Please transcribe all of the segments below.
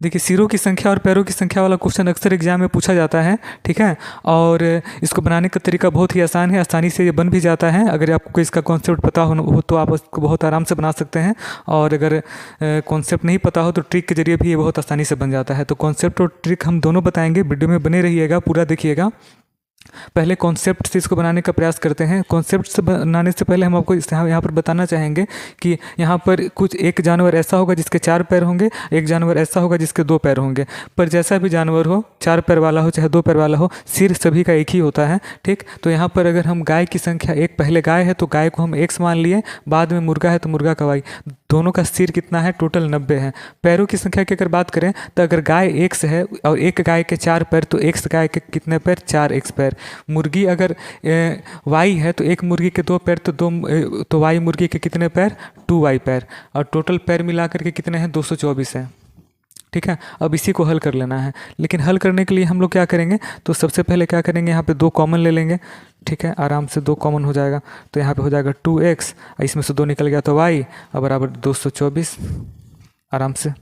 देखिए, सिरों की संख्या और पैरों की संख्या वाला क्वेश्चन अक्सर एग्जाम में पूछा जाता है, ठीक है। और इसको बनाने का तरीका बहुत ही आसान है, आसानी से ये बन भी जाता है। अगर आपको इसका कॉन्सेप्ट पता हो तो आप इसको बहुत आराम से बना सकते हैं, और अगर कॉन्सेप्ट नहीं पता हो तो ट्रिक के जरिए भी ये बहुत आसानी से बन जाता है। तो कॉन्सेप्ट और ट्रिक हम दोनों बताएंगे, वीडियो में बने रहिएगा, पूरा देखिएगा। पहले कॉन्सेप्ट से इसको बनाने का प्रयास करते हैं। कॉन्सेप्ट से बनाने से पहले हम आपको यहाँ पर बताना चाहेंगे कि यहाँ पर कुछ एक जानवर ऐसा होगा जिसके 4 पैर होंगे, एक जानवर ऐसा होगा जिसके 2 पैर होंगे। पर जैसा भी जानवर हो, 4 पैर वाला हो चाहे 2 पैर वाला हो, सिर सभी का एक ही होता है, ठीक। तो यहाँ पर अगर हम गाय की संख्या, एक पहले गाय है तो गाय को हम x मान लिए, बाद में मुर्गा है तो मुर्गा का y, दोनों का सिर कितना है, टोटल 90 है। पैरों की संख्या की अगर बात करें तो अगर गाय x है और एक गाय के 4 पैर तो x गाय के कितने पैर, 4x पैर। मुर्गी अगर y है तो एक मुर्गी के 2 पैर तो y मुर्गी के कितने पैर, 2y पैर। और टोटल पैर मिलाकर के कितने हैं, 224 है, ठीक है। अब इसी को हल कर लेना है, लेकिन हल करने के लिए हम लोग क्या करेंगे, तो सबसे पहले क्या करेंगे, यहाँ पे 2 कॉमन ले लेंगे, ठीक है। आराम से 2 कॉमन हो जाएगा, तो यहाँ पे हो जाएगा 2x, इसमें से 2 निकल गया तो y, और बराबर 224, आराम से,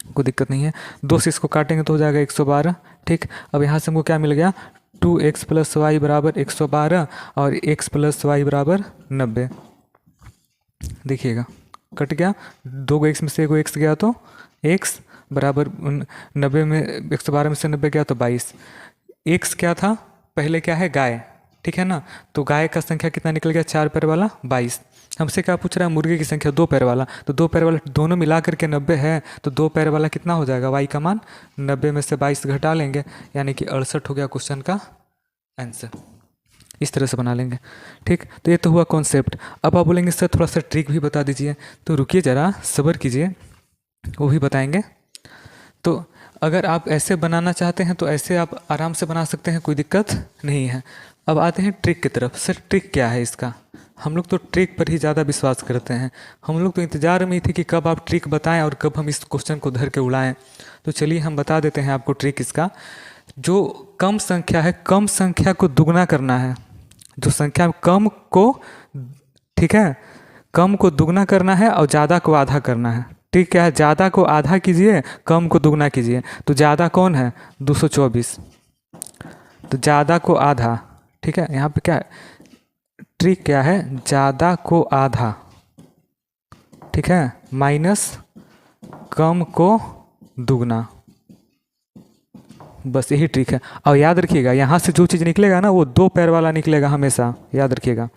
कोई दिक्कत नहीं है। 2 से इसको काटेंगे तो हो जाएगा 112, ठीक। अब यहाँ से हमको क्या मिल गया, 2x + y बराबर 112 और x + y बराबर 90। देखिएगा कट गया, 2 x में से 1 x गया तो x बराबर 90 में 112 में से 90 गया तो 22। x क्या था, पहले क्या है, गाय, ठीक है ना। तो गाय का संख्या कितना निकल गया, 4 पैर वाला 22। हमसे क्या पूछ रहा है, मुर्गे की संख्या 2 पैर वाला, तो 2 पैर वाला दोनों मिला करके 90 है, तो 2 पैर वाला कितना हो जाएगा, y का मान 90 में से 22 घटा लेंगे, यानी कि 68 हो गया क्वेश्चन का आंसर। इस तरह से बना लेंगे, ठीक। तो ये तो हुआ कॉन्सेप्ट। अब आप बोलेंगे सर थोड़ा सा ट्रिक भी बता दीजिए, तो रुकिए ज़रा, सब्र कीजिए, वो भी बताएंगे। तो अगर आप ऐसे बनाना चाहते हैं तो ऐसे आप आराम से बना सकते हैं, कोई दिक्कत नहीं है। अब आते हैं ट्रिक की तरफ। सर ट्रिक क्या है इसका, हम लोग तो ट्रिक पर ही ज़्यादा विश्वास करते हैं। हम लोग तो इंतज़ार में ही थे कि कब आप ट्रिक बताएं और कब हम इस क्वेश्चन को धर के उड़ाएं। तो चलिए हम बता देते हैं आपको ट्रिक इसका। जो कम संख्या है, कम संख्या को दुगना करना है, जो संख्या कम को, ठीक है, कम को दुगना करना है और ज़्यादा को आधा करना है, ठीक है। ज़्यादा को आधा कीजिए, कम को दुगना कीजिए। तो ज़्यादा कौन है, 224, तो ज़्यादा को आधा, ठीक है। यहाँ पे क्या ट्रिक क्या है, ज़्यादा को आधा, ठीक है, माइनस कम को दुगना, बस यही ट्रिक है। और याद रखिएगा, यहाँ से जो चीज़ निकलेगा ना वो 2 पैर वाला निकलेगा हमेशा, याद रखिएगा।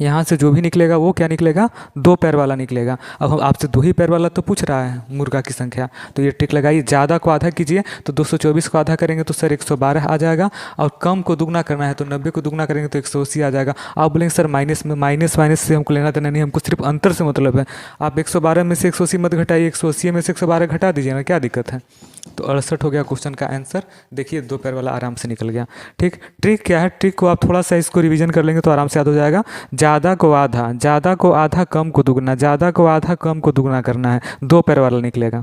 यहाँ से जो भी निकलेगा वो क्या निकलेगा, 2 पैर वाला निकलेगा। अब हम आपसे 2 ही पैर वाला तो पूछ रहा है मुर्गा की संख्या, तो ये ट्रिक लगाइए। ज़्यादा को आधा कीजिए तो 224 को आधा करेंगे तो सर 112 आ जाएगा, और कम को दुगना करना है तो 90 को दुगना करेंगे तो 180 आ जाएगा। आप बोलेंगे सर माइनस में, माइनस से हमको लेना देना नहीं, हमको सिर्फ अंतर से मतलब है। आप 112 में से 180 मत घटाइए, 180 में से 112 घटा दीजिए ना, क्या दिक्कत है। तो 68 हो गया क्वेश्चन का आंसर। देखिए 2 पैर वाला आराम से निकल गया, ठीक। ट्रिक क्या है, ट्रिक को आप थोड़ा सा इसको रिवीजन कर लेंगे तो आराम से याद हो जाएगा। ज़्यादा को आधा, ज़्यादा को आधा, कम को दुगना, ज़्यादा को आधा, कम को दुगना करना है, 2 पैर वाला निकलेगा,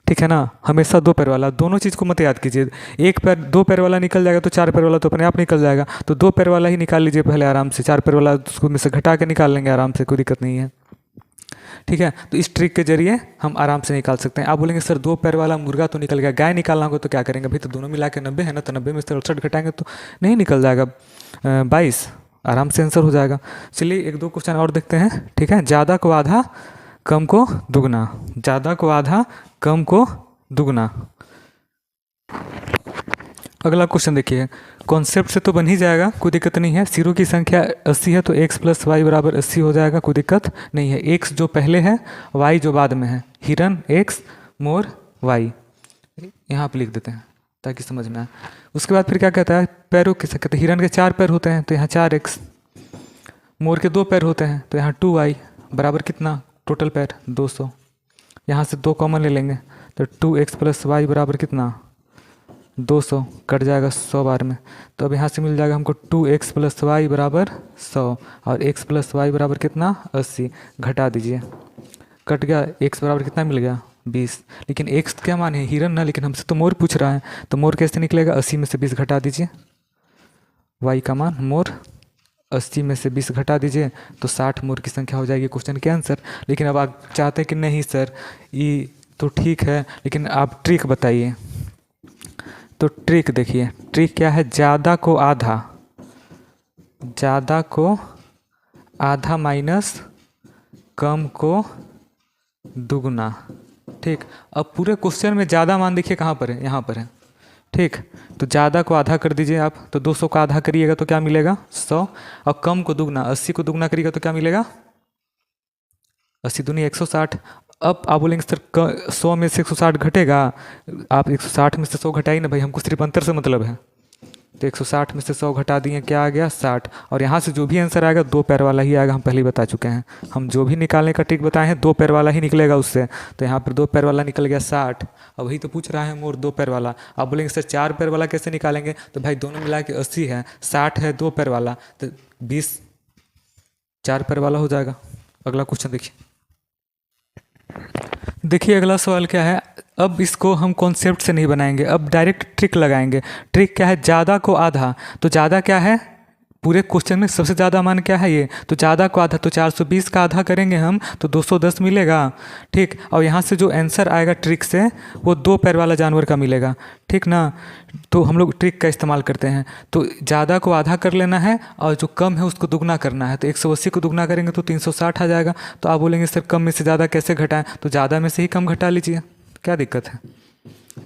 ठीक है ना। हमेशा 2 पैर वाला, दोनों चीज़ को मत याद कीजिए। एक पैर 2 पैर वाला निकल जाएगा तो 4 पैर वाला तो अपने आप निकल जाएगा, तो 2 पैर वाला ही निकाल लीजिए पहले आराम से। 4 पैर वाला उसको में से घटा के निकाल लेंगे आराम से, कोई दिक्कत नहीं है, ठीक है। तो इस ट्रिक के जरिए हम आराम से निकाल सकते हैं। आप बोलेंगे सर 2 पैर वाला मुर्गा तो निकल गया, गाय निकालना होगा तो क्या करेंगे भाई, तो दोनों मिला के 90 है ना, तो 90 में से 68 घटाएंगे तो नहीं निकल जाएगा 22, आराम से आंसर हो जाएगा। चलिए 1-2 क्वेश्चन और देखते हैं, ठीक है। ज़्यादा को आधा, कम को दुगना, ज़्यादा को आधा, कम को दुगना। अगला क्वेश्चन देखिए, कॉन्सेप्ट से तो बन ही जाएगा, कोई दिक्कत नहीं है। सिरों की संख्या 80 है तो x + y बराबर 80 हो जाएगा, कोई दिक्कत नहीं है। x जो पहले है, y जो बाद में है। हिरन x, मोर y, यहाँ पे लिख देते हैं ताकि समझ में आए। उसके बाद फिर क्या कहता है, पैरों की संख्या, तो हिरन के 4 पैर होते हैं तो यहाँ 4x, मोर के 2 पैर होते हैं तो यहाँ 2y बराबर कितना, टोटल पैर 200। यहाँ से 2 कॉमन ले लेंगे तो 2x + y बराबर कितना, 200, कट जाएगा 100 बार में। तो अब यहाँ से मिल जाएगा हमको 2x + y बराबर 100 और x + y बराबर कितना, 80। घटा दीजिए, कट गया, x बराबर कितना मिल गया, 20। लेकिन x क्या मान है, हिरन ना, लेकिन हमसे तो मोर पूछ रहा है, तो मोर कैसे निकलेगा, 80 में से 20 घटा दीजिए। y का मान मोर, 80 में से 20 घटा दीजिए तो 60 मोर की संख्या हो जाएगी क्वेश्चन के आंसर। लेकिन अब आप चाहते हैं कि नहीं सर ये तो ठीक है, लेकिन आप ट्रिक बताइए। तो ट्रिक देखिए, ट्रिक क्या है, ज़्यादा को आधा, ज़्यादा को आधा माइनस कम को दुगना। ठीक, अब पूरे क्वेश्चन में ज़्यादा मान देखिए कहाँ पर है, यहाँ पर है। ठीक, तो ज़्यादा को आधा कर दीजिए आप, तो 200 का आधा करिएगा तो क्या मिलेगा 100, और कम को दुगना 80 को दुगना करिएगा तो क्या मिलेगा 80 दूनी 160। अब आप बोलेंगे सर 100 में से 160 घटेगा, आप 160 में से 100 घटाइए ना भाई, हमको सिर्फ अंतर से मतलब है। तो 160 में से 100 घटा दिए, क्या आ गया 60, और यहाँ से जो भी आंसर आएगा 2 पैर वाला ही आएगा, हम पहले ही बता चुके हैं। हम जो भी निकालने का ट्रिक बताए हैं 2 पैर वाला ही निकलेगा उससे, तो यहाँ पर 2 पैर वाला निकल गया 60। अब वही तो पूछ रहा है मोर 2 पैर वाला। आप बोलेंगे सर 4 पैर वाला कैसे निकालेंगे, तो भाई दोनों मिला के 80 है, 60 है 2 पैर वाला, तो 20 4 पैर वाला हो जाएगा। अगला क्वेश्चन देखिए। देखिए अगला सवाल क्या है, अब इसको हम कॉन्सेप्ट से नहीं बनाएंगे, अब डायरेक्ट ट्रिक लगाएंगे। ट्रिक क्या है, ज़्यादा को आधा, तो ज़्यादा क्या है, पूरे क्वेश्चन में सबसे ज़्यादा मान क्या है ये, तो ज़्यादा को आधा, तो 420 का आधा करेंगे हम तो 210 मिलेगा। ठीक, और यहाँ से जो आंसर आएगा ट्रिक से वो 2 पैर वाला जानवर का मिलेगा। ठीक ना, तो हम लोग ट्रिक का इस्तेमाल करते हैं। तो ज़्यादा को आधा कर लेना है और जो कम है उसको दुगना करना है, तो 180 को दुगना करेंगे तो 360 आ जाएगा। तो आप बोलेंगे सर कम में से ज़्यादा कैसे घटाएं, तो ज़्यादा में से ही कम घटा लीजिए, क्या दिक्कत है।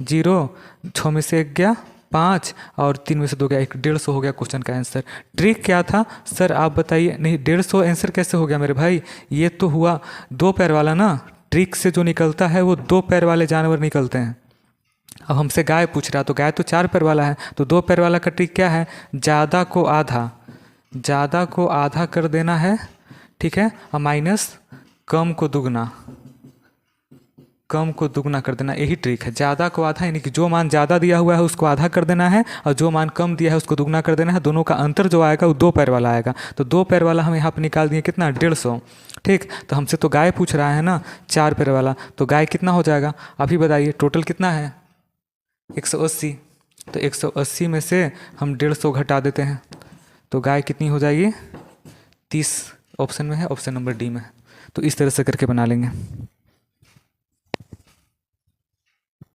0, 6 में से 1 गया 5, और 3 में से 2 गया 1, 150 हो गया क्वेश्चन का आंसर। ट्रिक क्या था सर आप बताइए, नहीं 150 आंसर कैसे हो गया मेरे भाई, ये तो हुआ 2 पैर वाला ना, ट्रिक से जो निकलता है वो 2 पैर वाले जानवर निकलते हैं। अब हमसे गाय पूछ रहा, तो गाय तो 4 पैर वाला है, तो 2 पैर वाला का ट्रिक क्या है, ज़्यादा को आधा, ज़्यादा को आधा कर देना है, ठीक है, और माइनस कम को दुगना, कम को दुगना कर देना, यही ट्रिक है। ज़्यादा को आधा यानी कि जो मान ज़्यादा दिया हुआ है उसको आधा कर देना है, और जो मान कम दिया है उसको दुगना कर देना है, दोनों का अंतर जो आएगा वो 2 पैर वाला आएगा। तो 2 पैर वाला हम यहाँ पर निकाल दिए कितना 150। ठीक, तो हमसे तो गाय पूछ रहा है ना 4 पैर वाला, तो गाय कितना हो जाएगा अभी बताइए, टोटल कितना है 180, तो 180 में से हम 150 घटा देते हैं, तो गाय कितनी हो जाएगी 30, ऑप्शन में है, ऑप्शन नंबर डी में। तो इस तरह से करके बना लेंगे।